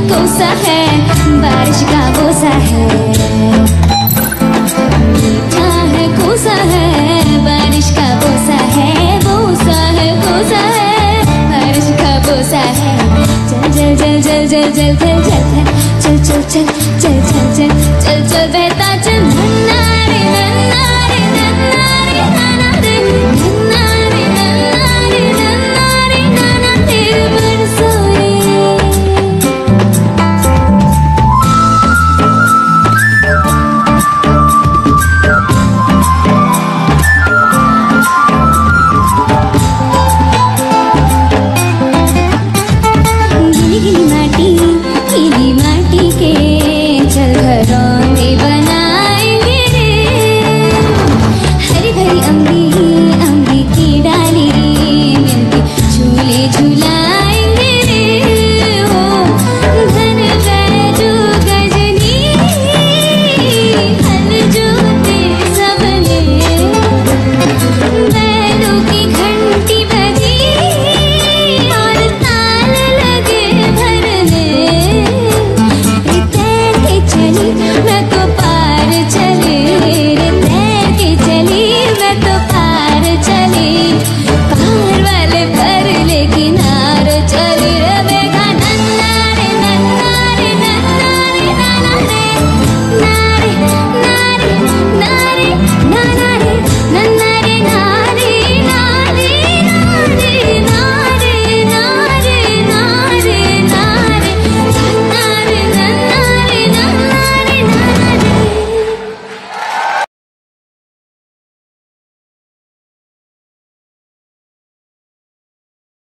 बोसा है, बारिश का बोसा है, मीठा है कोसा है, बारिश का बोसा है, बोसा है कोसा है, बारिश का बोसा है। चल चल चल चल चल चल चल चल चल चल चल चल चल चल चल चल चल चल